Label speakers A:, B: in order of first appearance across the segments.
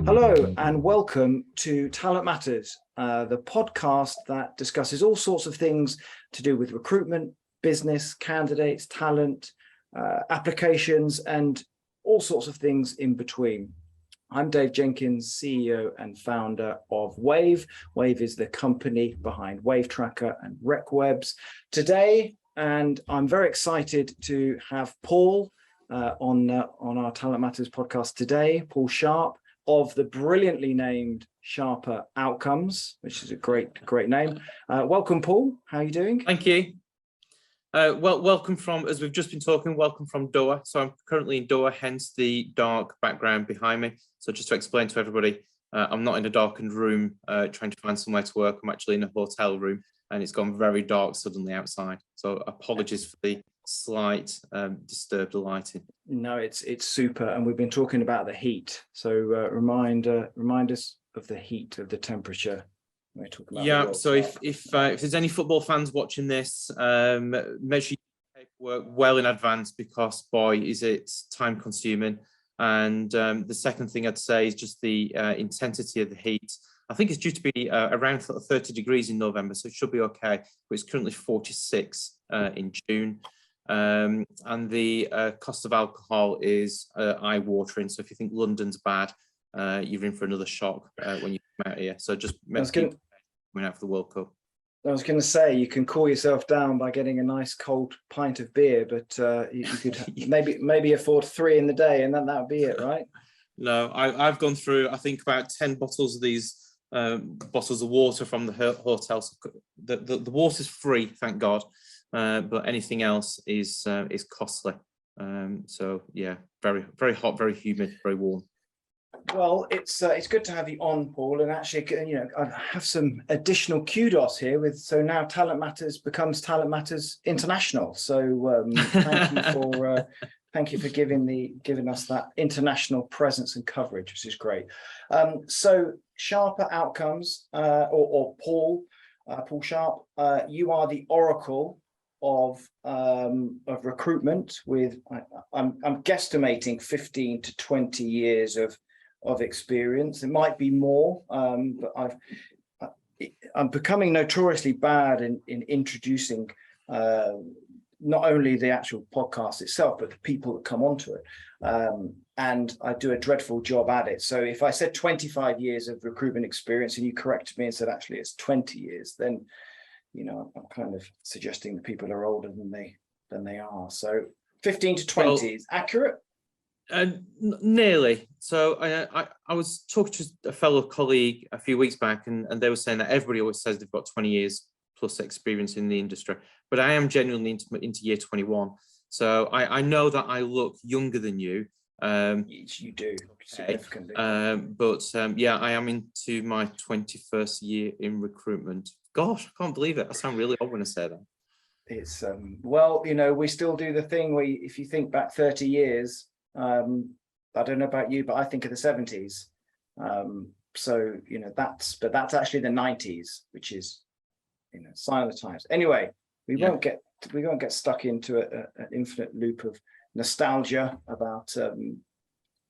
A: Hello and welcome to Talent Matters, the podcast that discusses all sorts of things to do with recruitment, business, candidates, talent, applications, and all sorts of things in between. I'm Dave Jenkins, CEO and founder of Wave. Wave is the company behind Wave Tracker and RecWebs. Today, and I'm very excited to have Paul on our Talent Matters podcast today, Paul Sharpe, of the brilliantly named Sharpe Outcomes, which is a great name. Welcome, Paul. How are you doing?
B: Thank you. Welcome from, as we've just been talking, welcome from Doha. So I'm currently in Doha, hence the dark background behind me. So just to explain to everybody, I'm not in a darkened room trying to find somewhere to work. I'm actually in a hotel room and it's gone very dark suddenly outside. So apologies for the slight disturbed lighting.
A: No, it's super, and we've been talking about the heat. So remind us of the heat, of the temperature. When we talk about
B: so if there's any football fans watching this, make sure you do paperwork well in advance, because boy, is it time consuming. And the second thing I'd say is just the intensity of the heat. I think it's due to be around 30 degrees in November, so it should be okay. But it's currently 46 in June. And the cost of alcohol is eye-watering. So if you think London's bad, you're in for another shock when you come out here. So just coming out for the World Cup.
A: I was going to say, you can cool yourself down by getting a nice cold pint of beer, but you could maybe afford 3 in the day, and then that would be it, right?
B: No, I've gone through, I think, about 10 bottles of these bottles of water from the hotel. So the water's free, thank God. But anything else is costly. So yeah, very, very hot, very humid, very warm.
A: Well, it's good to have you on, Paul, and actually, I have some additional kudos here. So now Talent Matters becomes Talent Matters International. So thank you for giving us that international presence and coverage, which is great. So Sharpe Outcomes, or Paul Sharpe, you are the oracle of recruitment, with I'm guesstimating 15 to 20 years of experience. It might be more, but I'm becoming notoriously bad in introducing not only the actual podcast itself, but the people that come onto it. And I do a dreadful job at it. So if I said 25 years of recruitment experience and you corrected me and said, actually, it's 20 years, then, I'm kind of suggesting that people are older than they are. So 15 to 20 is accurate?
B: Nearly. So I was talking to a fellow colleague a few weeks back, and they were saying that everybody always says they've got 20 years plus experience in the industry, but I am genuinely into year 21. So I know that I look younger than you.
A: You do, significantly.
B: Yeah, I am into my 21st year in recruitment. Gosh, I can't believe it. I sound really old when I say that.
A: It's we still do the thing where if you think back 30 years, I don't know about you, but I think of the 70s. So that's actually the 90s, which is sign of the times. Anyway, we won't get stuck into an infinite loop of nostalgia about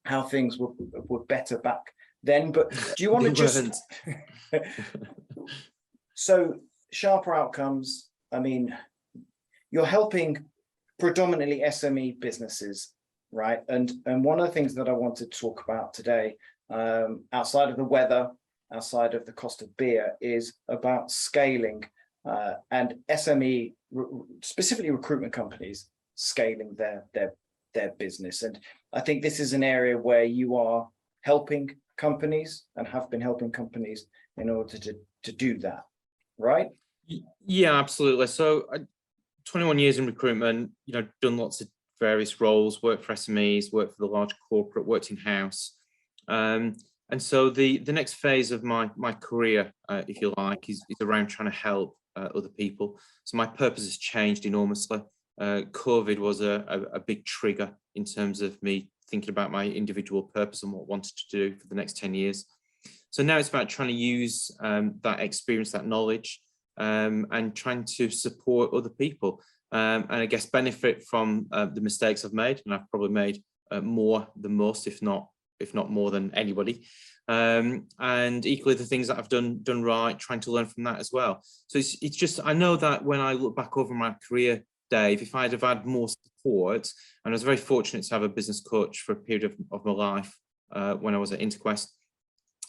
A: how things were better back then. But do you want to just so Sharpe Outcomes? I mean, you're helping predominantly SME businesses, right? And one of the things that I wanted to talk about today, outside of the weather, outside of the cost of beer, is about scaling and SME, specifically recruitment companies, scaling their business. And I think this is an area where you are helping companies and have been helping companies in order to do that, right?
B: Yeah, absolutely. So 21 years in recruitment, done lots of various roles, worked for SMEs, worked for the large corporate, worked in-house. And so the next phase of my career, if you like, is around trying to help other people. So my purpose has changed enormously. COVID was a big trigger in terms of me thinking about my individual purpose and what I wanted to do for the next 10 years. So now it's about trying to use that experience, that knowledge, and trying to support other people. And I guess benefit from the mistakes I've made, and I've probably made more than most, if not if not more than anybody. And equally the things that I've done right, trying to learn from that as well. So it's just, I know that when I look back over my career, Dave, if I'd have had more support, and I was very fortunate to have a business coach for a period of my life when I was at Interquest,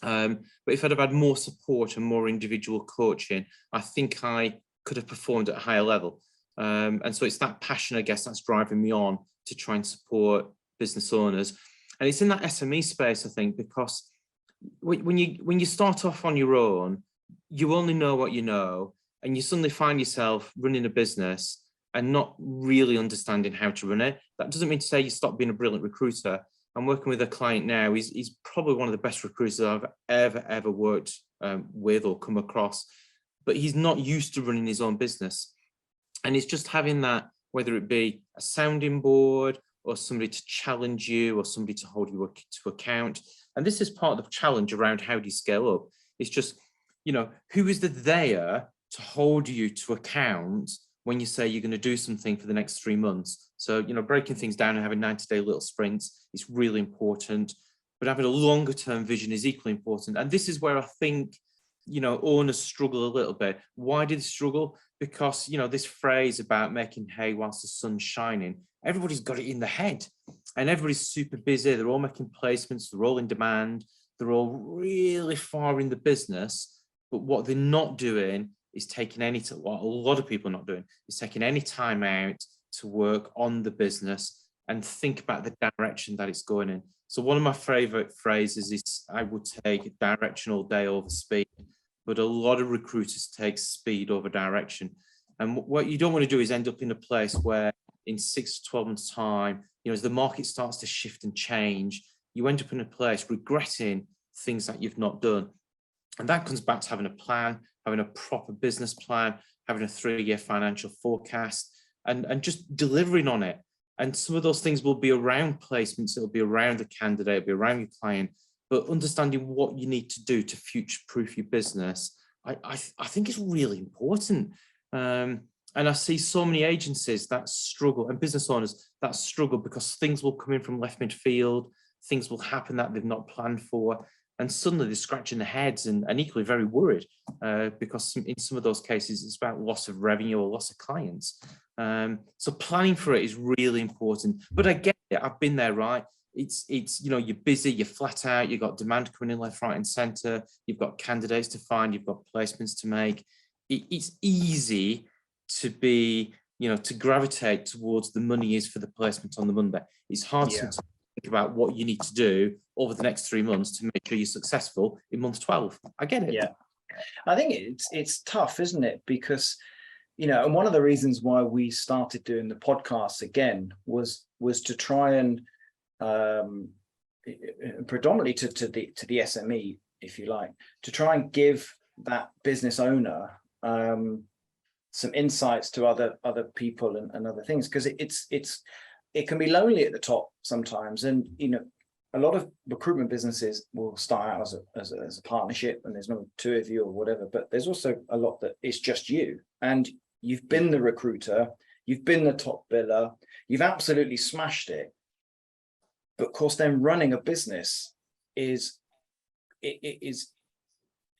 B: but if I'd have had more support and more individual coaching, I think I could have performed at a higher level. And so it's that passion, I guess, that's driving me on to try and support business owners. And it's in that SME space, I think, because when you start off on your own, you only know what you know, and you suddenly find yourself running a business and not really understanding how to run it. That doesn't mean to say you stop being a brilliant recruiter. I'm working with a client now. He's probably one of the best recruiters I've ever worked with or come across, but he's not used to running his own business. And it's just having that, whether it be a sounding board or somebody to challenge you or somebody to hold you to account. And this is part of the challenge around how do you scale up. It's just, who is there to hold you to account when you say you're going to do something for the next 3 months. So, breaking things down and having 90-day little sprints is really important, but having a longer term vision is equally important. And this is where I think, owners struggle a little bit. Why do they struggle? Because, this phrase about making hay whilst the sun's shining, everybody's got it in their head and everybody's super busy. They're all making placements. They're all in demand. They're all really far in the business, but what they're not doing is taking what a lot of people are not doing is taking any time out to work on the business and think about the direction that it's going in. So one of my favorite phrases is, I would take direction all day over speed, but a lot of recruiters take speed over direction. And what you don't want to do is end up in a place where in 6 to 12 months time, as the market starts to shift and change, you end up in a place regretting things that you've not done. And that comes back to having a plan, having a proper business plan, having a 3-year financial forecast, and just delivering on it. And some of those things will be around placements, it'll be around the candidate, it'll be around your client, but understanding what you need to do to future-proof your business, I think is really important. And I see so many agencies that struggle and business owners that struggle because things will come in from left midfield, things will happen that they've not planned for, and suddenly they're scratching their heads and equally very worried because in some of those cases, it's about loss of revenue or loss of clients. So planning for it is really important, but I get it. I've been there, right? It's you're busy, you're flat out, you've got demand coming in left, right and center. You've got candidates to find, you've got placements to make. It's easy to be, to gravitate towards the money is for the placement on the Monday. It's hard to think about what you need to do over the next 3 months to make sure you're successful in month 12. I get it.
A: Yeah, I think it's tough, isn't it? Because, and one of the reasons why we started doing the podcast again was to try and predominantly to the SME, if you like, to try and give that business owner some insights to other people and other things, because it can be lonely at the top sometimes. And a lot of recruitment businesses will start out as a partnership, and there's no 2 of you or whatever, but there's also a lot that it's just you, and you've been the recruiter, you've been the top biller, you've absolutely smashed it. But of course, then running a business is a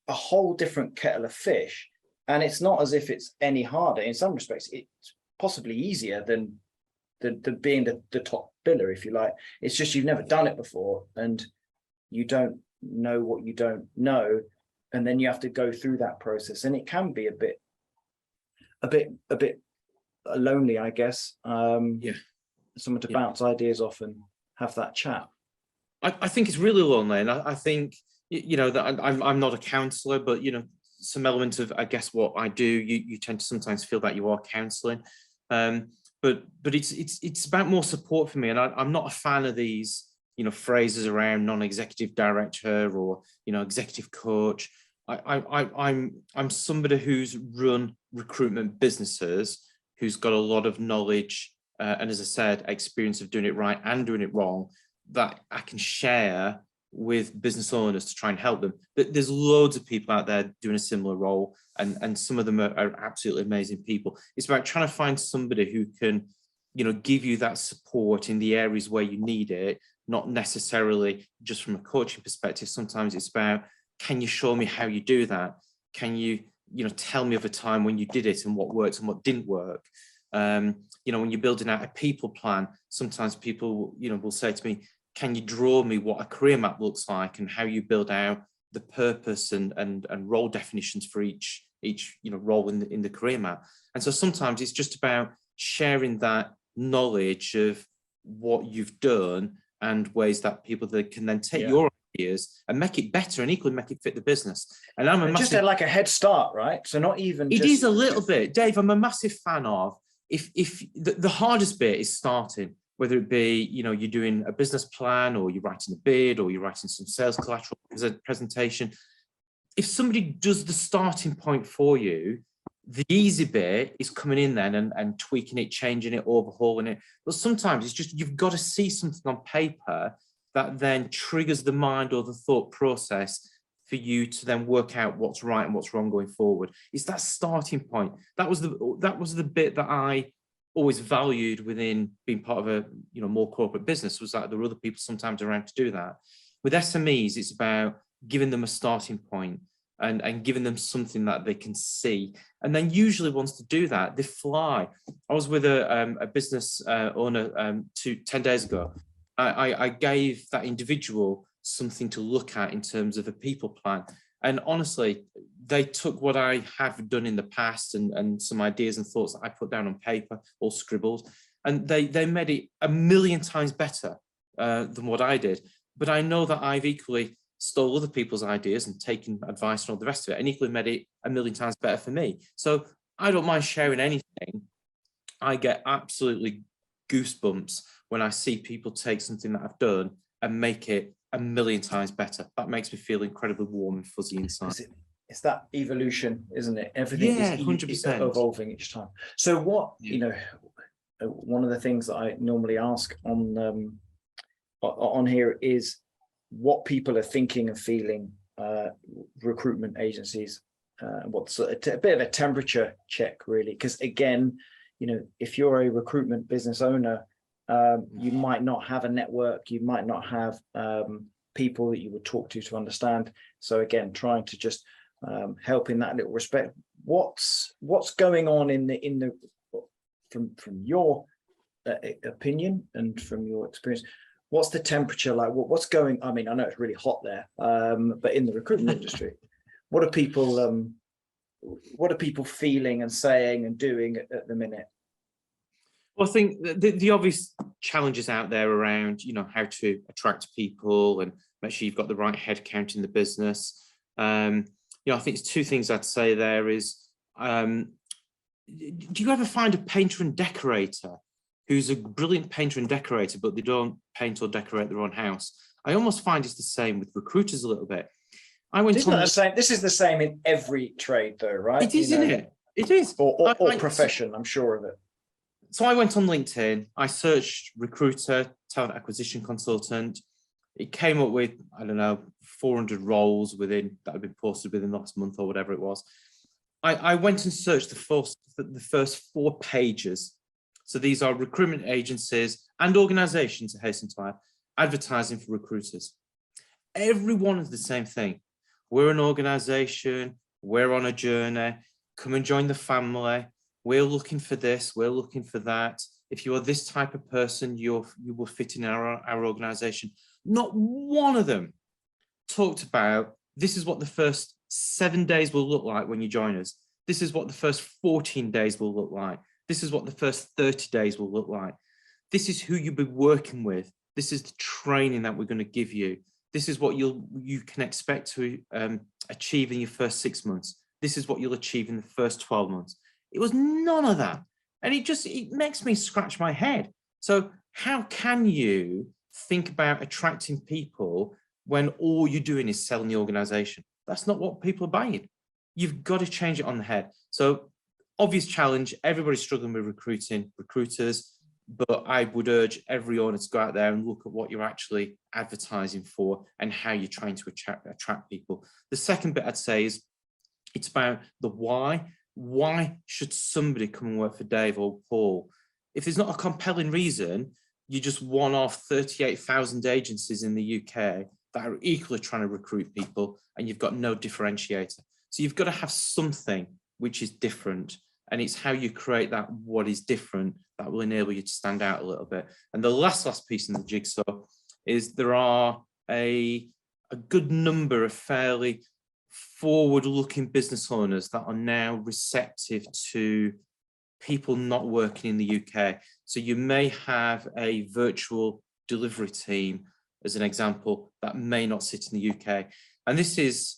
A: whole different kettle of fish, and it's not as if it's any harder. In some respects, it's possibly easier than being the top biller, if you like. It's just you've never done it before, and you don't know what you don't know, and then you have to go through that process, and it can be a bit lonely, I guess. Someone to bounce ideas off and have that chat.
B: I think it's really lonely, and I think that I'm not a counsellor, but some element of, I guess, what I do, you tend to sometimes feel that you are counselling, but it's about more support for me, and I'm not a fan of these phrases around non-executive director or executive coach. I'm somebody who's run recruitment businesses, who's got a lot of knowledge and, as I said, experience of doing it right and doing it wrong, that I can share with business owners to try and help them. There's loads of people out there doing a similar role, and some of them are absolutely amazing people. It's about trying to find somebody who can give you that support in the areas where you need it, not necessarily just from a coaching perspective. Sometimes it's about, can you show me how you do that? Can you, tell me of a time when you did it and what worked and what didn't work? When you're building out a people plan, sometimes people, will say to me, can you draw me what a career map looks like and how you build out the purpose and role definitions for each role in the career map? And so sometimes it's just about sharing that knowledge of what you've done and ways that people that can then take your ideas and make it better and equally make it fit the business. And I'm a massive,
A: just like a head start, right? So not even
B: it is a little bit, Dave. I'm a massive fan of, if the hardest bit is starting, whether it be you're doing a business plan or you're writing a bid or you're writing some sales collateral presentation. If somebody does the starting point for you, the easy bit is coming in then and tweaking it, changing it, overhauling it. But sometimes it's just, you've got to see something on paper that then triggers the mind or the thought process for you to then work out what's right and what's wrong going forward. It's that starting point. That was the bit that I always valued within being part of a more corporate business, was that there were other people sometimes around to do that. With SMEs, it's about giving them a starting point and giving them something that they can see. And then usually once to do that, they fly. I was with a business owner 10 days ago. I gave that individual something to look at in terms of a people plan. And honestly, they took what I have done in the past and some ideas and thoughts that I put down on paper or scribbled, and they made it a million times better than what I did. But I know that I've equally stole other people's ideas and taken advice and all the rest of it, and equally made it a million times better for me. So I don't mind sharing anything. I get absolutely goosebumps when I see people take something that I've done and make it a million times better. That makes me feel incredibly warm and fuzzy inside.
A: It's that evolution, isn't it? Everything is
B: 100%
A: evolving each time. So what, one of the things that I normally ask on here is what people are thinking and feeling, recruitment agencies, what's a bit of a temperature check, really, because again, if you're a recruitment business owner, you might not have a network, you might not have people that you would talk to understand. So again, trying to just help in that little respect. What's going on from your opinion and from your experience? What's the temperature like? What's going? I mean, I know it's really hot there, but in the recruitment industry, what are people feeling and saying and doing at the minute?
B: Well, I think the obvious challenges out there around, how to attract people and make sure you've got the right headcount in the business. I think it's two things I'd say there is, do you ever find a painter and decorator who's a brilliant painter and decorator, but they don't paint or decorate their own house? I almost find it's the same with recruiters a little bit.
A: This is the same in every trade though, right?
B: It is, isn't it? It is.
A: Or profession, I'm sure of it.
B: So I went on LinkedIn, I searched recruiter, talent acquisition consultant. It came up with, 400 roles that have been posted within the last month or whatever it was. I went and searched the first 4 pages. So these are recruitment agencies and organizations, I hasten to add, advertising for recruiters. Everyone is the same thing. We're an organization, we're on a journey, come and join the family. We're looking for this, we're looking for that. If you are this type of person, you will fit in our organization. Not one of them talked about, this is what the first 7 days will look like when you join us. This is what the first 14 days will look like. This is what the first 30 days will look like. This is who you'll be working with. This is the training that we're going to give you. This is what you can expect to achieve in your first 6 months. This is what you'll achieve in the first 12 months. It was none of that. And it makes me scratch my head. So how can you think about attracting people when all you're doing is selling the organization? That's not what people are buying. You've got to change it on the head. So obvious challenge, everybody's struggling with recruiting recruiters, but I would urge every owner to go out there and look at what you're actually advertising for and how you're trying to attract people. The second bit I'd say is it's about the why. Why should somebody come and work for Dave or Paul? if there's not a compelling reason, you're just one of 38,000 agencies in the UK that are equally trying to recruit people, and you've got no differentiator. So you've got to have something which is different, and it's how you create that what is different that will enable you to stand out a little bit. And the last piece in the jigsaw is there are a good number of fairly forward-looking business owners that are now receptive to people not working in the UK. So you may have a virtual delivery team, as an example, that may not sit in the UK. And this is,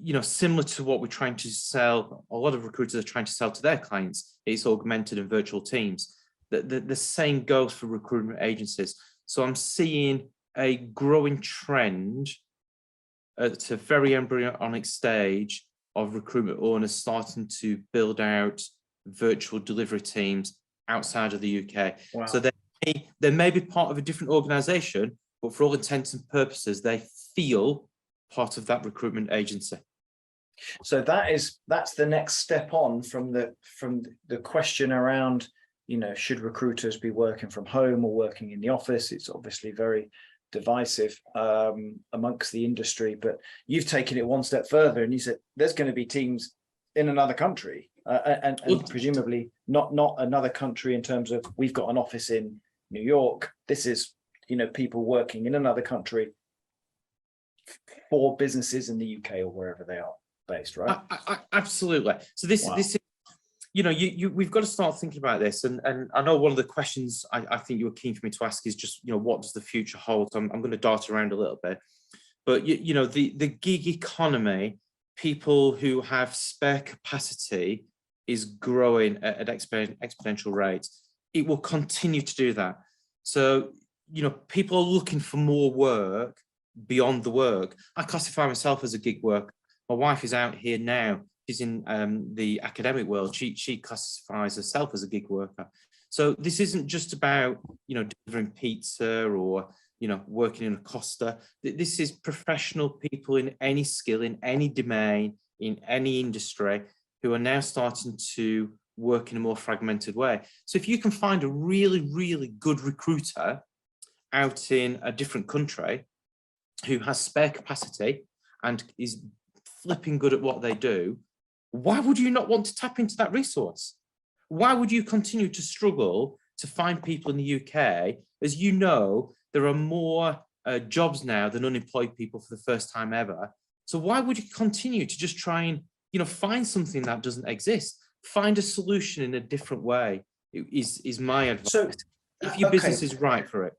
B: you know, similar to what we're trying to sell. A lot of recruiters are trying to sell to their clients. It's augmented and virtual teams. The same goes for recruitment agencies. So I'm seeing a growing trend at a very embryonic stage of recruitment owners starting to build out virtual delivery teams outside of the UK.
A: Wow.
B: So they may be part of a different organization, but for all intents and purposes, they feel part of that recruitment agency.
A: So that's the next step on from the question around, you know, should recruiters be working from home or working in the office? It's obviously very divisive amongst the industry, but you've taken it one step further and you said there's going to be teams in another country and presumably not another country in terms of we've got an office in New York. This is, you know, people working in another country for businesses in the UK or wherever they are based, right?
B: Absolutely. So this is, you know, we've got to start thinking about this. And I know one of the questions I think you were keen for me to ask is just, you know, what does the future hold? So I'm going to dart around a little bit. But, you know, the gig economy, people who have spare capacity is growing at exponential rates. It will continue to do that. So, you know, people are looking for more work beyond the work. I classify myself as a gig worker. My wife is out here now. She's in the academic world. She classifies herself as a gig worker. So this isn't just about, you know, delivering pizza or, you know, working in a Costa. This is professional people in any skill, in any domain, in any industry, who are now starting to work in a more fragmented way. So if you can find a really, really good recruiter out in a different country who has spare capacity and is flipping good at what they do, why would you not want to tap into that resource? Why would you continue to struggle to find people in the UK? As you know, there are more jobs now than unemployed people for the first time ever. So why would you continue to just try and, you know, find something that doesn't exist? Find a solution in a different way is my advice. So, if your business is right for it.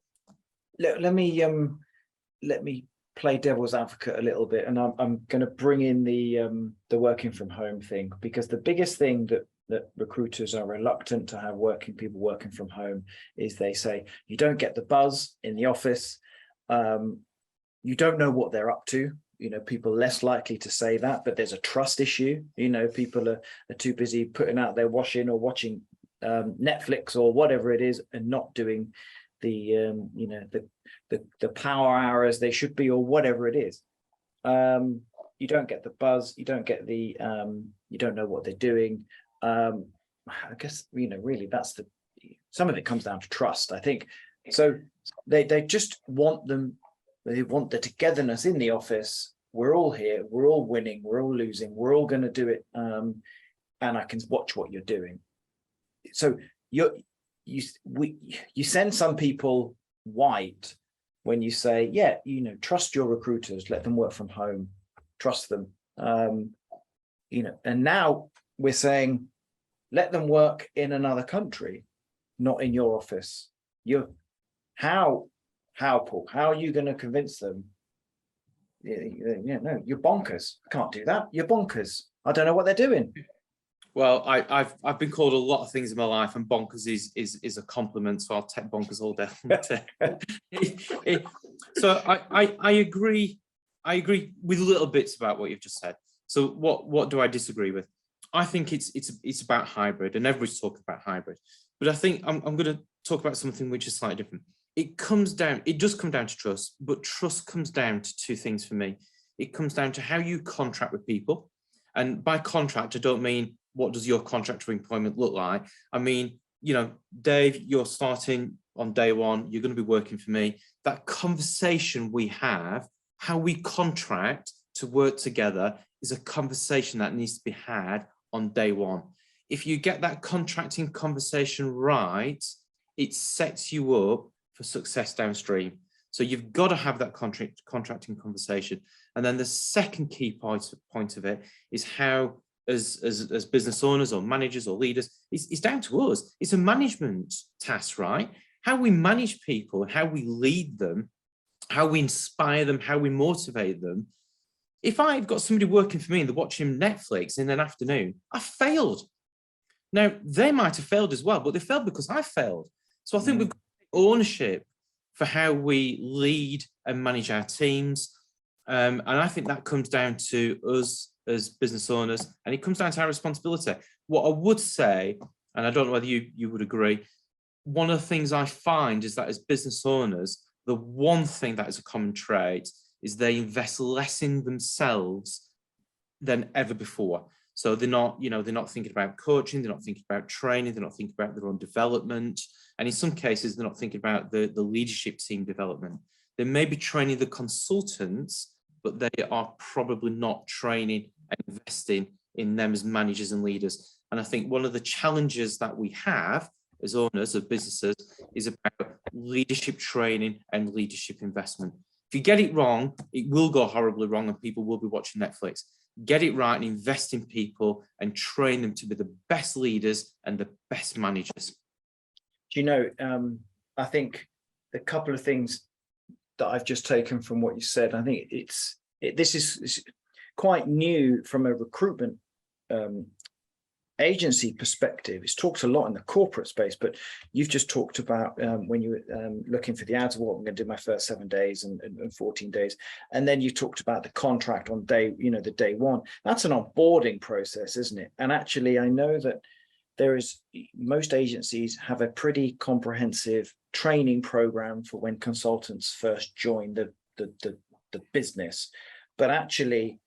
A: Let me play devil's advocate a little bit, and I'm going to bring in the working from home thing, because the biggest thing that recruiters are reluctant to have people working from home is they say you don't get the buzz in the office, you don't know what they're up to. You know, people are less likely to say that, but there's a trust issue. You know, people are too busy putting out their washing or watching Netflix or whatever it is, and not doing the you know, the power hours they should be, or whatever it is. You don't get the buzz, you don't get the you don't know what they're doing. I guess, you know, really that's some of it comes down to trust, I think. So they just want they want the togetherness in the office. We're all here, we're all winning, we're all losing, we're all going to do it, and I can watch what you're doing. So you send some people white when you say, yeah, you know, trust your recruiters, let them work from home, trust them, you know. And now we're saying, let them work in another country, not in your office. How, Paul? How are you going to convince them? Yeah, no, you're bonkers. I can't do that. You're bonkers. I don't know what they're doing.
B: Well, I've been called a lot of things in my life, and bonkers is a compliment, so I'll take bonkers all day. So I agree with little bits about what you've just said. So what do I disagree with? I think it's about hybrid, and everybody's talking about hybrid, but I think I'm going to talk about something which is slightly different. It does come down to trust, but trust comes down to two things for me. It comes down to how you contract with people, and by contract I don't mean what does your contract of employment look like. I mean, Dave, you're starting on day one, you're going to be working for me. That conversation we have, how we contract to work together, is a conversation that needs to be had on day one. If you get that contracting conversation right, it sets you up for success downstream. So you've got to have that contracting conversation. And then the second key point of it is how, as business owners or managers or leaders, it's down to us. It's a management task, right? How we manage people, how we lead them, how we inspire them, how we motivate them. If I've got somebody working for me and they're watching Netflix in an afternoon, I failed. Now, they might have failed as well, but they failed because I failed. So I think we've got to take ownership for how we lead and manage our teams. And I think that comes down to us as business owners, and it comes down to our responsibility. What I would say, and I don't know whether you would agree, one of the things I find is that as business owners, the one thing that is a common trait is they invest less in themselves than ever before. So they're not thinking about coaching, they're not thinking about training, they're not thinking about their own development. And in some cases, they're not thinking about the leadership team development. They may be training the consultants, but they are probably not training and investing in them as managers and leaders. And I think one of the challenges that we have as owners of businesses is about leadership training and leadership investment. If you get it wrong, it will go horribly wrong and people will be watching Netflix. Get it right and invest in people and train them to be the best leaders and the best managers.
A: Do you know, I think a couple of things that I've just taken from what you said, I think this is quite new from a recruitment agency perspective. It's talked a lot in the corporate space, but you've just talked about when you were looking for the ads of what I'm going to do my first 7 days and 14 days. And then you talked about the contract on the day one. That's an onboarding process, isn't it? And actually, I know that most agencies have a pretty comprehensive training program for when consultants first join the business. But actually,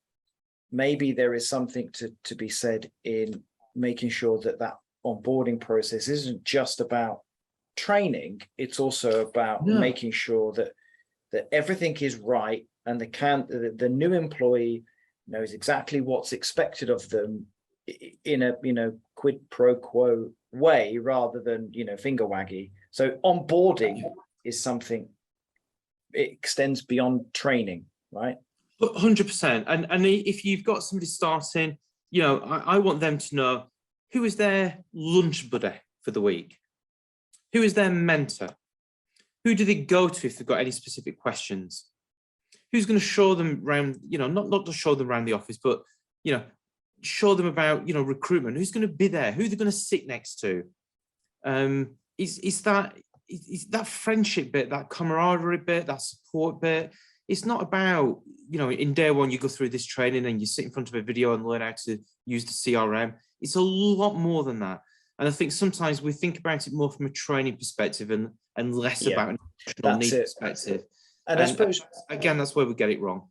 A: maybe there is something to be said in making sure that onboarding process isn't just about training, it's also about making sure that everything is right and the new employee knows exactly what's expected of them in a quid pro quo way rather than finger waggy. So onboarding is something, it extends beyond training, right?
B: 100%. And if you've got somebody starting, I want them to know who is their lunch buddy for the week, who is their mentor, who do they go to if they've got any specific questions, who's going to show them around, not to show them around the office, but show them about recruitment, who's going to be there, who they're going to sit next to. Is that friendship bit, that camaraderie bit, that support bit. It's not about, in day one, you go through this training and you sit in front of a video and learn how to use the CRM. It's a lot more than that. And I think sometimes we think about it more from a training perspective and less about an emotional need perspective.
A: And I suppose,
B: again, that's where we get it wrong.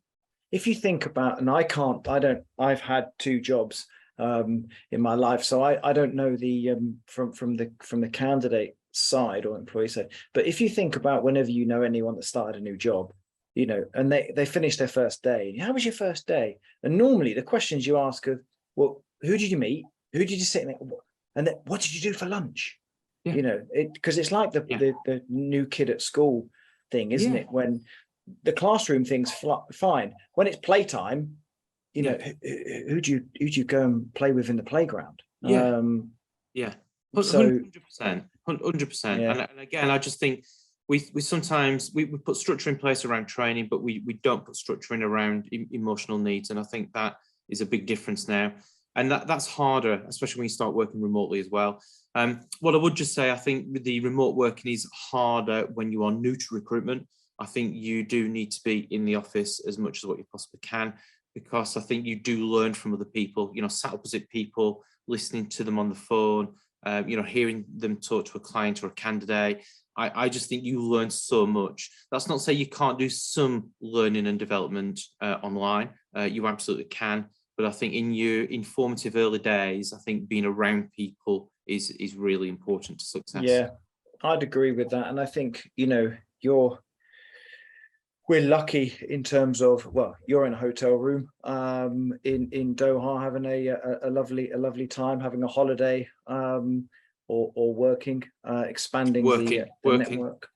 A: If you think about, and I've had 2 jobs in my life, so I don't know the from the candidate side or employee side. But if you think about whenever anyone that started a new job, and they finished their first day, how was your first day? And normally the questions you ask are, well, who did you meet? Who did you sit next? And then what did you do for lunch?
B: Yeah.
A: Because it's like the new kid at school thing, isn't it? When the classroom thing's fine. When it's playtime, who do you go and play with in the playground?
B: Yeah. 100%.
A: Yeah.
B: And again, I just think we sometimes we put structure in place around training, but we don't put structure in around emotional needs. And I think that is a big difference now. And that's harder, especially when you start working remotely as well. What I would just say, I think with the remote working is harder when you are new to recruitment. I think you do need to be in the office as much as what you possibly can, because I think you do learn from other people, sat opposite people, listening to them on the phone, hearing them talk to a client or a candidate. I just think you learn so much. That's not to say you can't do some learning and development online. You absolutely can. But I think in your informative early days, I think being around people is really important to success.
A: Yeah, I'd agree with that. And I think, you know, we're lucky in terms of, well, you're in a hotel room in Doha, having a lovely time, having a holiday, or working, expanding the network.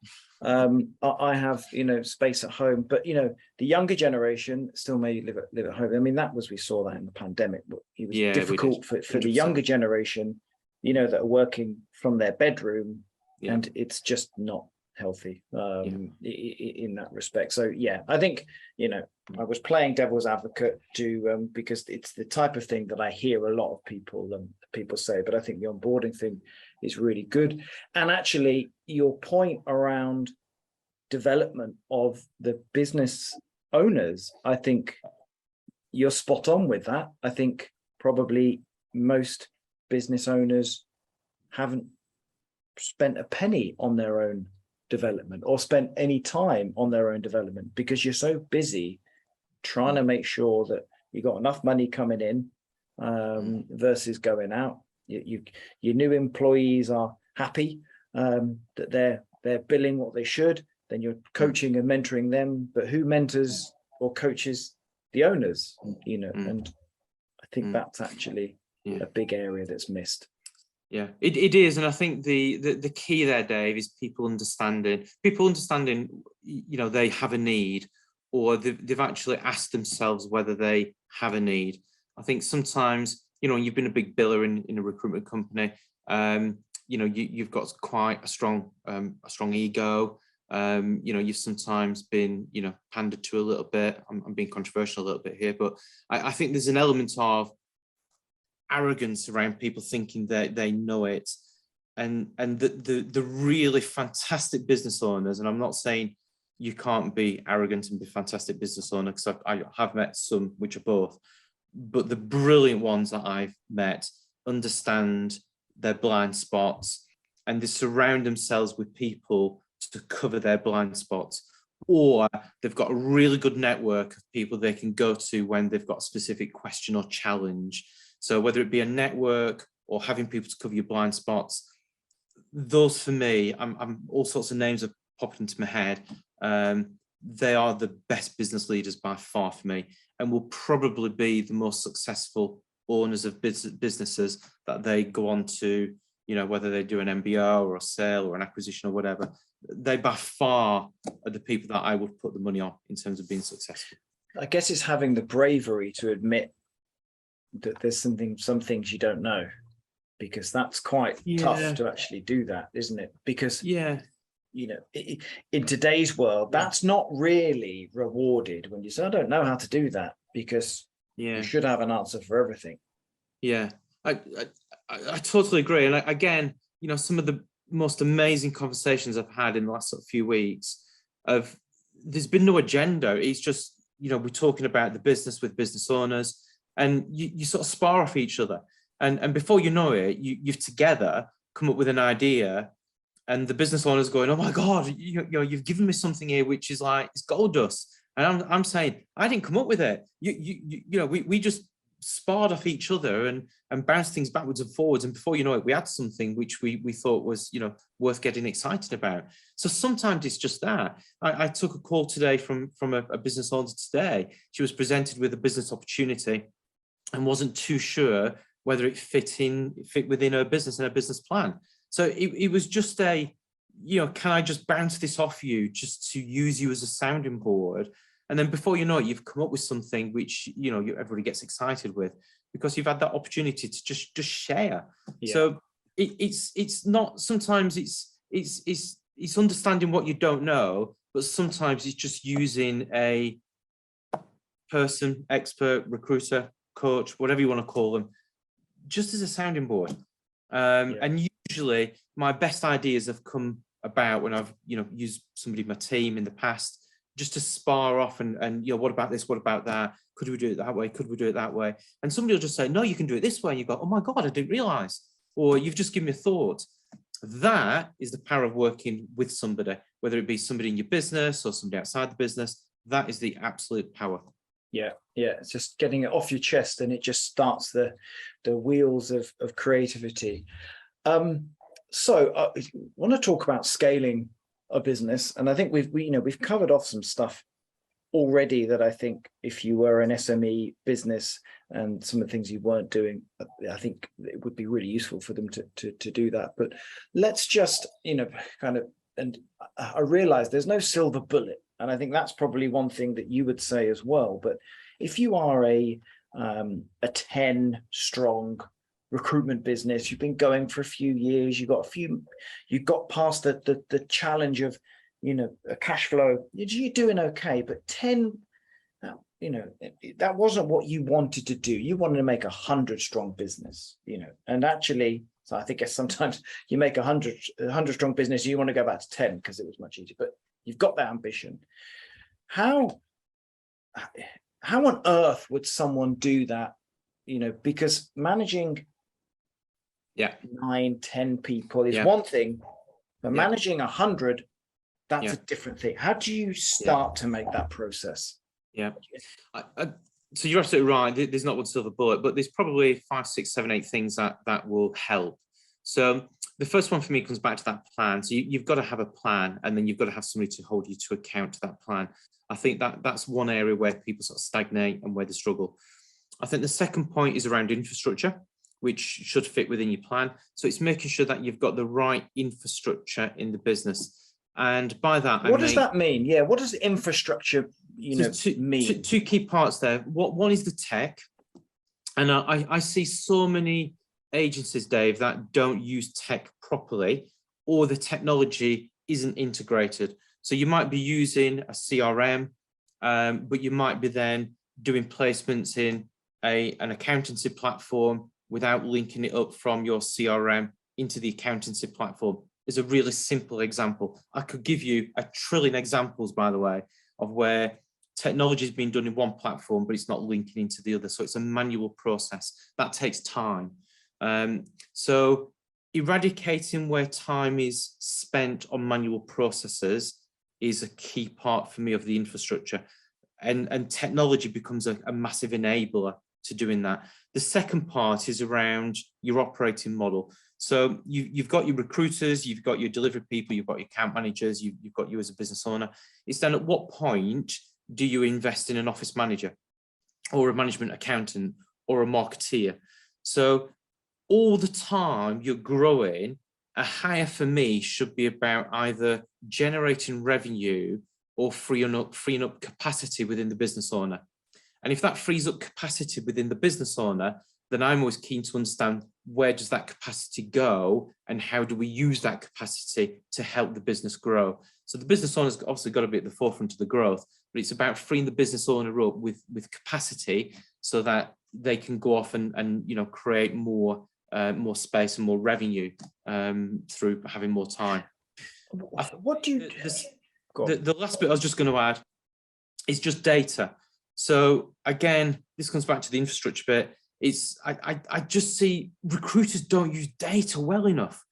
A: I have, you know, space at home, but you know, the younger generation still may live at home. I mean, we saw that in the pandemic. It was difficult for the younger generation, you know, that are working from their bedroom, and it's just not healthy in that respect. So yeah, I think, you know, I was playing devil's advocate because it's the type of thing that I hear a lot of people say, but I think the onboarding thing is really good. And actually your point around development of the business owners, I think you're spot on with that. I think probably most business owners haven't spent a penny on their own development or spent any time on their own development because you're so busy trying to make sure that you got enough money coming in versus going out. Your new employees are happy that they're billing what they should. Then you're coaching and mentoring them, but who mentors or coaches the owners? You know, and I think that's actually a big area that's missed.
B: Yeah, it is, and I think the key there, Dave, is people understanding, you know, they have a need, or they've actually asked themselves whether they have a need. I think sometimes, you know, you've been a big biller in a recruitment company, you know, you've got quite a strong ego. You know, you've sometimes been, you know, pandered to a little bit. I'm being controversial a little bit here, but I think there's an element of arrogance around people thinking that they know it, and the really fantastic business owners, and I'm not saying you can't be arrogant and be a fantastic business owner, because I have met some which are both, but the brilliant ones that I've met understand their blind spots, and they surround themselves with people to cover their blind spots, or they've got a really good network of people they can go to when they've got a specific question or challenge. So whether it be a network or having people to cover your blind spots, those for me, I'm all sorts of names are popping into my head. They are the best business leaders by far for me, and will probably be the most successful owners of businesses that they go on to, you know, whether they do an MBO or a sale or an acquisition or whatever. They by far are the people that I would put the money on in terms of being successful.
A: I guess it's having the bravery to admit that there's some things you don't know, because that's quite tough to actually do that, isn't it? Because you know, in today's world, that's not really rewarded when you say, I don't know how to do that, because you should have an answer for everything. I totally agree. And again, you know, some of the most amazing conversations I've had in the last sort of few weeks there's been no agenda. It's just, you know, we're talking about the business with business owners, and you sort of spar off each other, and before you know it, you've together come up with an idea, and the business owner's going, oh my God, you know, you've given me something here which is like, it's gold dust. And I'm saying, I didn't come up with it. You know, we just sparred off each other and bounced things backwards and forwards, and before you know it, we had something which we thought was, you know, worth getting excited about. So sometimes it's just that. I took a call today from a business owner today. She was presented with a business opportunity and wasn't too sure whether it fit within her business and her business plan. So it was just a, you know, can I just bounce this off you just to use you as a sounding board? And then before you know it, you've come up with something which, you know, everybody gets excited with, because you've had that opportunity to just share. So it's not, sometimes it's understanding what you don't know, but sometimes it's just using a person, expert, recruiter, coach, whatever you want to call them, just as a sounding board. And usually my best ideas have come about when I've, you know, used somebody in my team in the past, just to spar off and you know, what about this, what about that, could we do it that way, could we do it that way? And somebody will just say, no, you can do it this way, and you go, oh my God, I didn't realize, or you've just given me a thought. That is the power of working with somebody, whether it be somebody in your business or somebody outside the business. That is the absolute power. Yeah, it's just getting it off your chest, and it just starts the wheels of creativity. So I want to talk about scaling a business, and I think we've covered off some stuff already that I think if you were an SME business and some of the things you weren't doing, I think it would be really useful for them to do that. But let's just kind of, and I realize there's no silver bullet, and I think that's probably one thing that you would say as well. But if you are a 10 strong recruitment business, you've been going for a few years, you got past the challenge of a cash flow, you're doing okay. But 10, that wasn't what you wanted to do. You wanted to make 100 strong business, and actually, so I think sometimes you make 100 strong business, you want to go back to 10 because it was much easier, but you've got that ambition. How on earth would someone do that? Because managing 9, 10 people is one thing, but managing 100, that's a different thing. How do you start to make that process?
B: So you're absolutely right. There's not one silver bullet, but there's probably 5, 6, 7, 8 things that will help. So the first one for me comes back to that plan. So you've got to have a plan, and then you've got to have somebody to hold you to account to that plan. I think that's one area where people sort of stagnate and where they struggle. I think the second point is around infrastructure, which should fit within your plan. So it's making sure that you've got the right infrastructure in the business. And by that,
A: what does that mean? Yeah, what does infrastructure mean?
B: Two key parts there. One is the tech. And I see so many agencies, Dave, that don't use tech properly, or the technology isn't integrated. So you might be using a CRM, but you might be then doing placements in an accountancy platform without linking it up from your CRM into the accountancy platform. Is a really simple example. I could give you a trillion examples, by the way, of where technology is being done in one platform, but it's not linking into the other. So it's a manual process that takes time. So eradicating where time is spent on manual processes is a key part for me of the infrastructure, and technology becomes a massive enabler to doing that. The second part is around your operating model. So you've got your recruiters, you've got your delivery people, you've got your account managers, you've got you as a business owner. It's then at what point do you invest in an office manager or a management accountant or a marketeer? So all the time you're growing, a hire for me should be about either generating revenue or freeing up capacity within the business owner. And if that frees up capacity within the business owner, then I'm always keen to understand where does that capacity go and how do we use that capacity to help the business grow. So the business owner's obviously got to be at the forefront of the growth, but it's about freeing the business owner up with capacity so that they can go off and create more space and more revenue through having more time.
A: What do you?
B: The last bit I was just going to add is just data. So again, this comes back to the infrastructure bit. I just see recruiters don't use data well enough.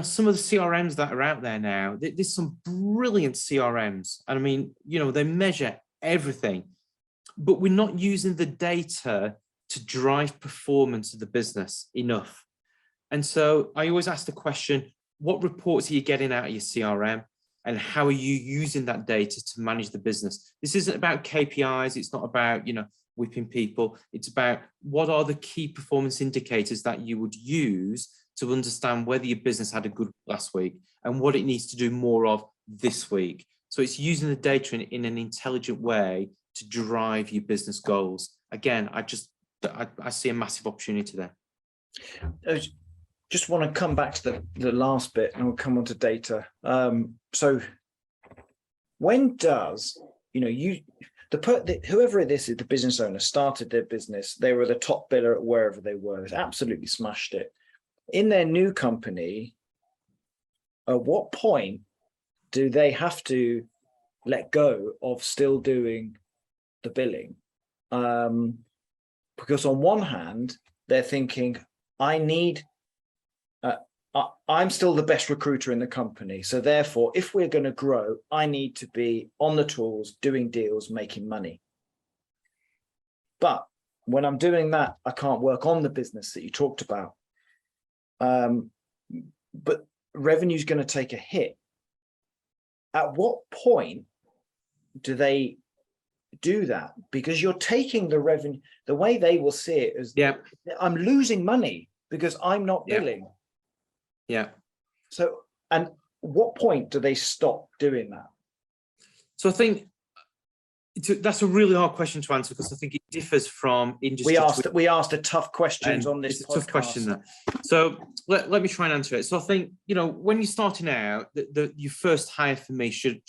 B: Some of the CRMs that are out there now, there's some brilliant CRMs. And I mean, they measure everything, but we're not using the data to drive performance of the business enough. And so I always ask the question, what reports are you getting out of your CRM? And how are you using that data to manage the business? This isn't about KPIs. It's not about, whipping people. It's about what are the key performance indicators that you would use to understand whether your business had a good last week and what it needs to do more of this week. So it's using the data in an intelligent way to drive your business goals. Again, I see a massive opportunity there.
A: I just want to come back to the last bit, and we'll come on to data. So when does, whoever this is, the business owner started their business, they were the top biller at wherever they were, absolutely smashed it. In their new company, at what point do they have to let go of still doing the billing? Because on one hand, they're thinking, I'm still the best recruiter in the company. So therefore, if we're going to grow, I need to be on the tools, doing deals, making money. But when I'm doing that, I can't work on the business that you talked about. but revenue is going to take a hit. At what point do they do that? Because you're taking the revenue, the way they will see it is, I'm losing money because I'm not billing.
B: Yeah.
A: So, and what point do they stop doing that?
B: So I think that's a really hard question to answer, because I think it differs from industry.
A: We asked a tough questions on this podcast.
B: It's a tough question there. So let me try and answer it. So I think, when you're starting out, your first hire for me should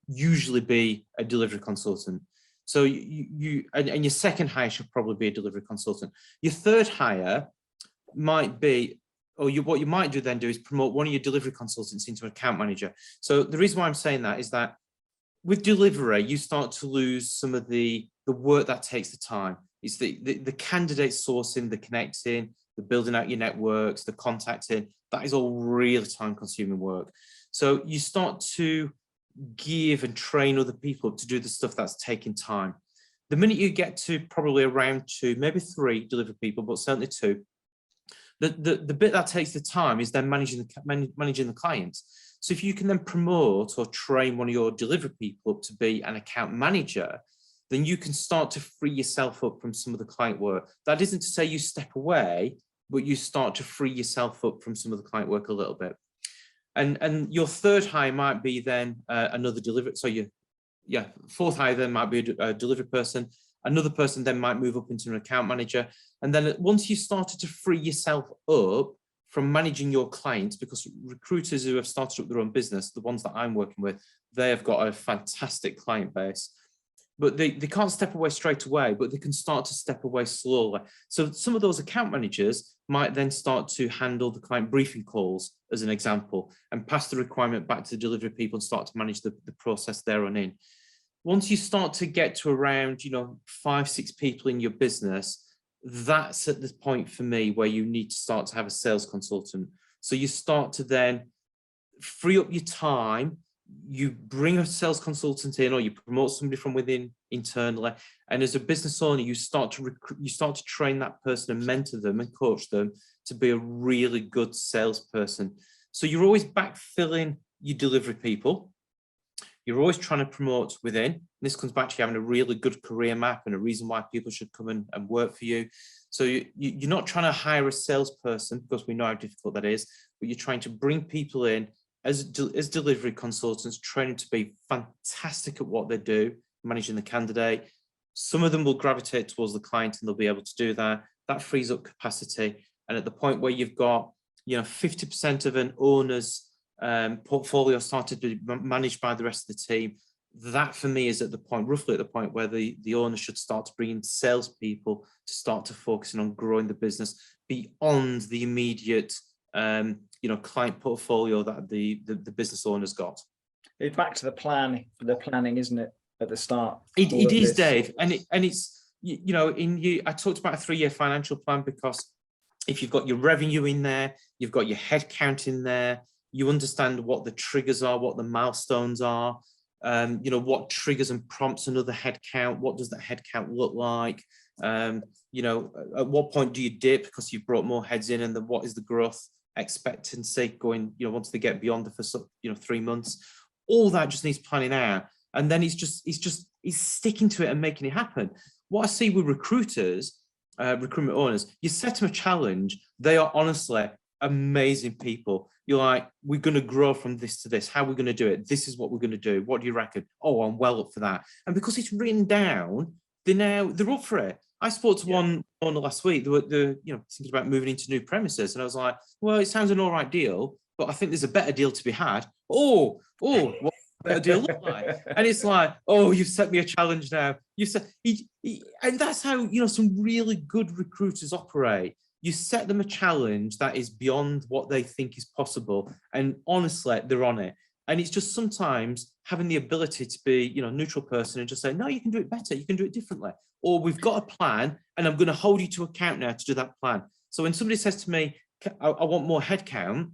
B: usually be a delivery consultant. So and your second hire should probably be a delivery consultant. Your third hire might be, what you might do is promote one of your delivery consultants into an account manager. So the reason why I'm saying that is that with delivery, you start to lose some of the work that takes the time. It's the candidate sourcing, the connecting, the building out your networks, the contacting. That is all really time-consuming work. So you start to give and train other people to do the stuff that's taking time. The minute you get to probably around 2, maybe 3 delivery people, but certainly 2, the bit that takes the time is then managing the clients. So if you can then promote or train one of your delivery people up to be an account manager, then you can start to free yourself up from some of the client work. That isn't to say you step away, but you start to free yourself up from some of the client work a little bit. And your third hire might be then another delivery. So fourth hire then might be a delivery person. Another person then might move up into an account manager. And then once you started to free yourself up from managing your clients, because recruiters who have started up their own business, the ones that I'm working with, they have got a fantastic client base. But they can't step away straight away, but they can start to step away slowly. So some of those account managers might then start to handle the client briefing calls, as an example, and pass the requirement back to the delivery people and start to manage the process there on in. Once you start to get to around 5, 6 people in your business, that's at the point for me where you need to start to have a sales consultant. So you start to then free up your time. You bring a sales consultant in, or you promote somebody from within internally, and as a business owner, you start to train that person and mentor them and coach them to be a really good salesperson. So you're always backfilling your delivery people. You're always trying to promote within. This comes back to you having a really good career map and a reason why people should come and work for you. So you're not trying to hire a salesperson, because we know how difficult that is, but you're trying to bring people in as delivery consultants, training to be fantastic at what they do, managing the candidate. Some of them will gravitate towards the client and they'll be able to do that. That frees up capacity. And at the point where you've got 50% of an owner's portfolio started to be managed by the rest of the team, that for me is roughly at the point where the owner should start to bring in salespeople to start to focus on growing the business beyond the immediate client portfolio that the business owner's got.
A: It's back to the planning, isn't it, at the start?
B: It is, Dave, and it's I talked about a 3-year financial plan, because if you've got your revenue in there, you've got your headcount in there, you understand what the triggers are, what the milestones are, what triggers and prompts another headcount, what does that headcount look like, at what point do you dip because you've brought more heads in, and then what is the growth expectancy going, once they get beyond the first 3 months. All that just needs planning out, and then it's sticking to it and making it happen. What I see with recruiters, recruitment owners, you set them a challenge, they are honestly amazing people. You're like, we're going to grow from this to this. How are we going to do it? This is what we're going to do. What do you reckon? Oh, I'm well up for that. And because it's written down, they're up for it. I spoke to one owner last week. They were thinking about moving into new premises, and I was like, well, it sounds an all right deal, but I think there's a better deal to be had. Oh, what does a better deal look like? And it's like, oh, you've set me a challenge now. You said, and that's how some really good recruiters operate. You set them a challenge that is beyond what they think is possible, and honestly, they're on it. And it's just sometimes having the ability to be, neutral person and just say, no, you can do it better. You can do it differently. Or we've got a plan and I'm going to hold you to account now to do that plan. So when somebody says to me, I want more headcount,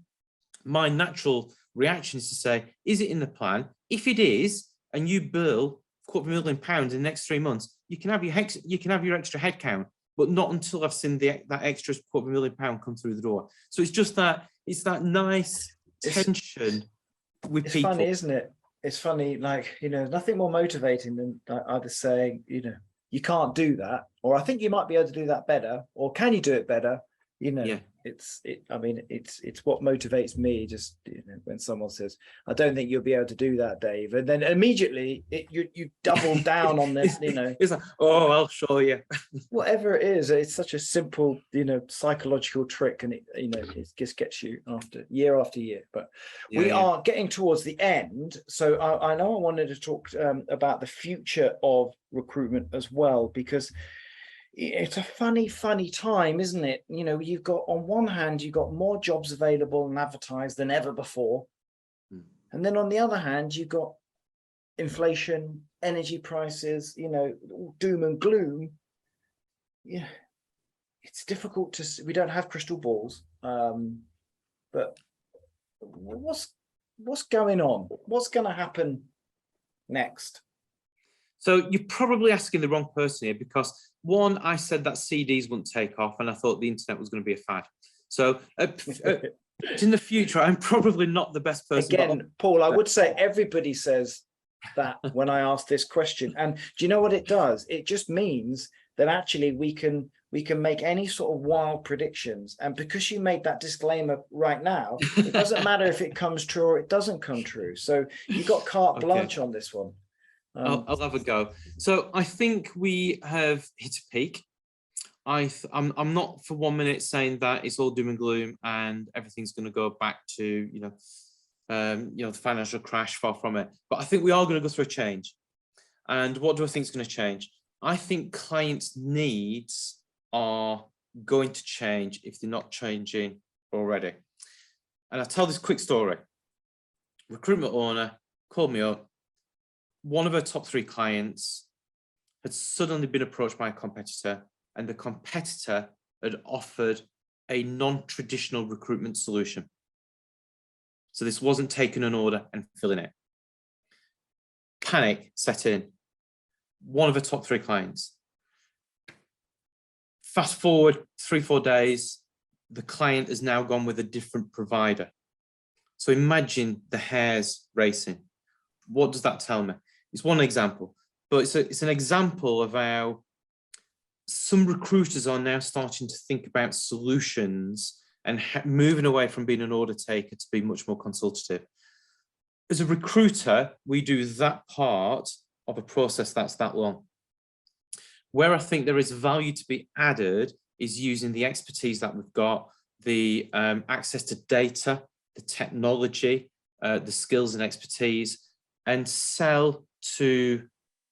B: my natural reaction is to say, is it in the plan? If it is, and you bill £250,000 in the next 3 months, you can have your extra headcount, but not until I've seen that extra £250,000 come through the door. So it's just that it's that nice tension with
A: it's
B: people.
A: funny, isn't it? It's funny, like, you know, nothing more motivating than either saying, you know, you can't do that, or I think you might be able to do that better, or can you do it better? You know,
B: Yeah.
A: I mean, it's what motivates me, just, you know, when someone says, I don't think you'll be able to do that, Dave, and then immediately you double down on this, you know.
B: It's like, oh, I'll show you.
A: Whatever it is, it's such a simple, you know, psychological trick, and it, you know, it just gets you after year. But we are getting towards the end, so I know I wanted to talk about the future of recruitment as well, because it's a funny time, isn't it? You know, you've got, on one hand, you've got more jobs available and advertised than ever before, and then on the other hand, you've got inflation, energy prices, you know, doom and gloom. Yeah, it's difficult to, we don't have crystal balls, but what's going on? What's going to happen next?
B: So you're probably asking the wrong person here, because one, I said that CDs wouldn't take off, and I thought the internet was going to be a fad. So in the future, I'm probably not the best person.
A: Again, Paul, I would say everybody says that when I ask this question, and do you know what it does? It just means that actually we can make any sort of wild predictions, and because you made that disclaimer right now, it doesn't matter if it comes true or it doesn't come true. So you got carte blanche on this one.
B: I'll have a go. So I think we have hit a peak. I'm not for 1 minute saying that it's all doom and gloom and everything's going to go back to, you know, the financial crash, far from it. But I think we are going to go through a change. And what do I think is going to change? I think clients' needs are going to change if they're not changing already. And I'll tell this quick story. Recruitment owner called me up. One of her top 3 clients had suddenly been approached by a competitor, and the competitor had offered a non-traditional recruitment solution. So this wasn't taking an order and filling it. Panic set in. One of her top 3 clients. Fast forward 3-4 days, the client has now gone with a different provider. So imagine the hairs racing. What does that tell me? It's one example, but it's an example of how some recruiters are now starting to think about solutions and moving away from being an order taker to be much more consultative. As a recruiter, we do that part of a process that's that long. Where I think there is value to be added is using the expertise that we've got, the access to data, the technology, the skills and expertise, and sell to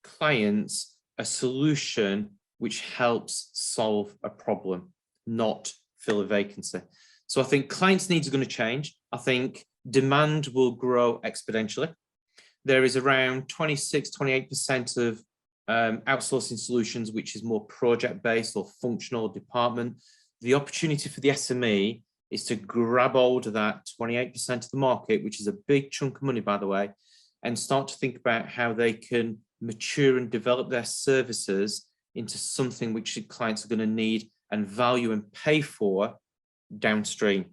B: clients a solution which helps solve a problem, not fill a vacancy. So I think clients' needs are going to change. I think demand will grow exponentially. There is around 26-28% of outsourcing solutions, which is more project-based or functional department. The opportunity for the SME is to grab hold of that 28% of the market, which is a big chunk of money, by the way, and start to think about how they can mature and develop their services into something which clients are going to need and value and pay for downstream.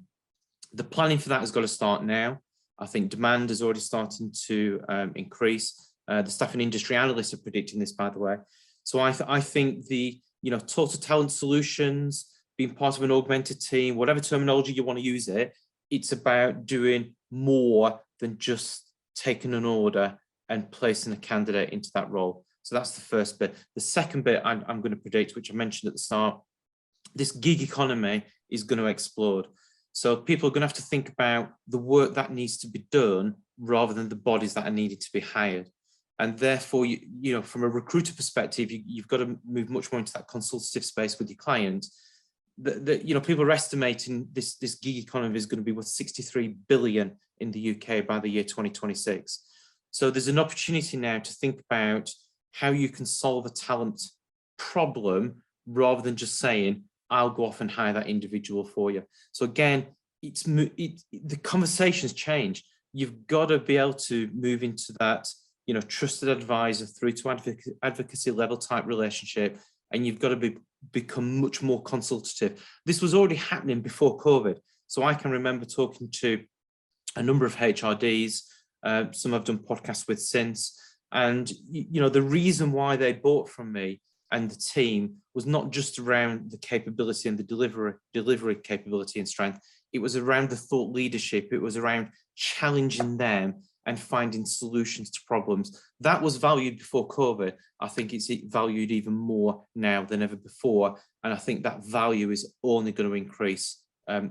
B: The planning for that has got to start now. I think demand is already starting to increase. The staffing industry analysts are predicting this, by the way. So I think the total talent solutions, being part of an augmented team, whatever terminology you want to use it, it's about doing more than just taking an order and placing a candidate into that role. So that's the first bit. The second bit I'm going to predict, which I mentioned at the start, this gig economy is going to explode. So people are going to have to think about the work that needs to be done rather than the bodies that are needed to be hired. And therefore, from a recruiter perspective, you've got to move much more into that consultative space with your client. People are estimating this gig economy is going to be worth 63 billion in the UK by the year 2026. So there's an opportunity now to think about how you can solve a talent problem rather than just saying, I'll go off and hire that individual for you. So again, the conversations change. You've got to be able to move into that, trusted advisor through to advocacy level type relationship, and you've got to become much more consultative. This was already happening before COVID. So I can remember talking to a number of HRDs, some I've done podcasts with since, and the reason why they bought from me and the team was not just around the capability and the delivery capability and strength. It was around the thought leadership. It was around challenging them and finding solutions to problems. That was valued before COVID. I think it's valued even more now than ever before. And I think that value is only going to increase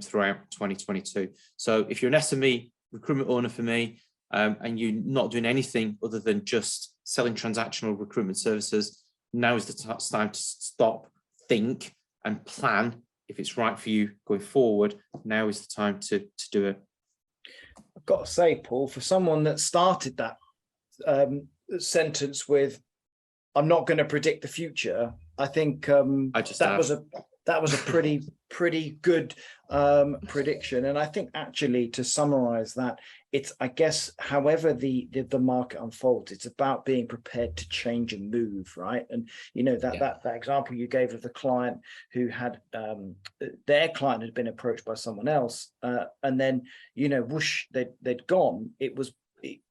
B: throughout 2022. So if you're an SME recruitment owner for me, and you're not doing anything other than just selling transactional recruitment services, now is the time to stop, think, and plan if it's right for you going forward. Now is the time to do it.
A: I've got to say, Paul, for someone that started that sentence with "I'm not going to predict the future," I think that was a pretty good prediction. And I think actually, to summarize that, it's, I guess, however the market unfolds, it's about being prepared to change and move, right? And that example you gave of the client who had their client had been approached by someone else, and then whoosh, they'd gone.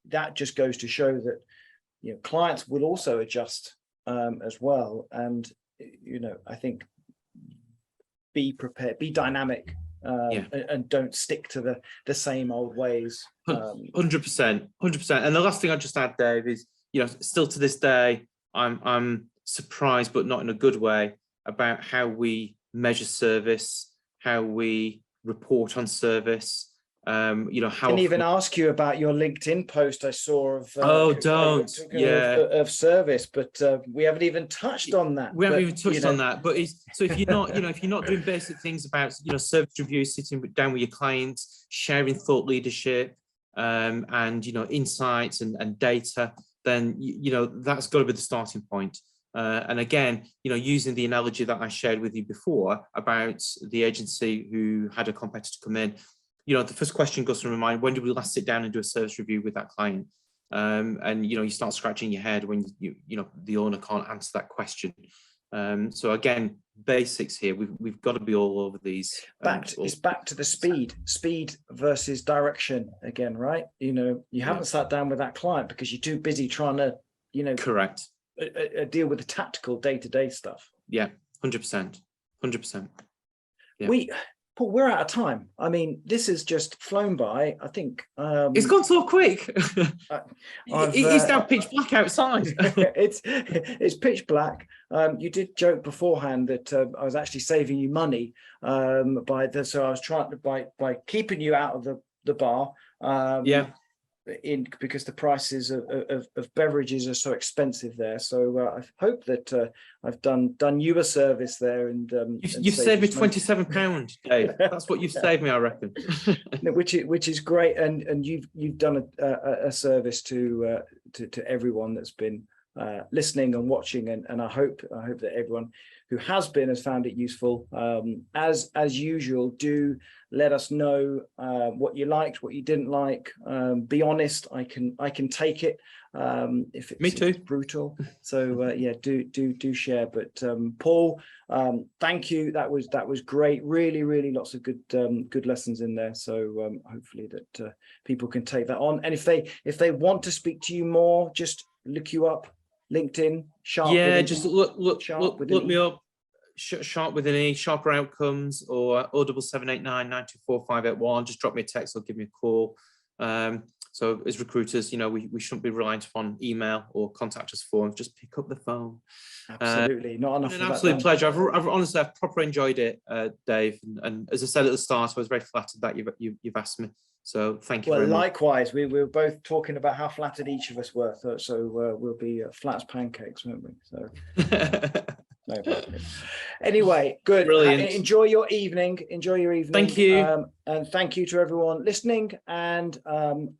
A: That just goes to show that clients will also adjust as well. And I think be prepared, be dynamic, and don't stick to the same old ways.
B: 100%. And the last thing I'd just add, Dave, is still to this day, I'm surprised, but not in a good way, about how we measure service, how we report on service. How
A: I didn't even ask you about your LinkedIn post I saw of of service, but we haven't even touched on that.
B: We haven't even touched on that. But so if you're not doing basic things about service reviews, sitting down with your clients, sharing thought leadership, and insights and data, then that's got to be the starting point. And again, using the analogy that I shared with you before about the agency who had a competitor come in. The first question goes through my mind: when did we last sit down and do a service review with that client? And you start scratching your head when the owner can't answer that question. So again, basics here. We've got to be all over these.
A: It's back to the speed versus direction again, right? You haven't sat down with that client because you're too busy trying to
B: correct
A: deal with the tactical day-to-day stuff.
B: Yeah, 100%. Yeah.
A: Paul, we're out of time. I mean, this has just flown by. I think
B: it's gone so quick. It's now pitch black outside.
A: it's pitch black. You did joke beforehand that I was actually saving you money so I was trying to by keeping you out of the bar. Because the prices of beverages are so expensive there. So I hope that I've done you a service there, and
B: you've saved me £27, Dave. That's what you've saved me, I reckon.
A: which is great, and you've done a service to everyone that's been listening and watching, and I hope that everyone who has found it useful. As usual, do let us know what you liked, what you didn't like. Be honest. I can take it if it's brutal. So do share. But Paul, thank you. That was great. Really lots of good lessons in there. So hopefully that people can take that on. And if they want to speak to you more, just look you up. LinkedIn, Sharpe.
B: Yeah, just look me up. Sharpe with an E, Sharper Outcomes, or 07789 924 581. Just drop me a text or give me a call. So as recruiters, we shouldn't be reliant upon email or contact us forms. Just pick up the phone.
A: Absolutely, not enough.
B: An absolute pleasure. I've honestly, proper enjoyed it, Dave. And as I said at the start, I was very flattered that you've asked me. So thank you.
A: Well, likewise, we were both talking about how flattered each of us were. So we'll be flat as pancakes, won't we? So. No problem. Anyway, good.
B: Brilliant.
A: Enjoy your evening.
B: Thank you.
A: And thank you to everyone listening, and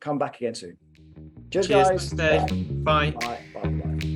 A: come back again soon. Cheers,
B: Cheers,
A: guys.
B: Dave. Bye.
A: Bye.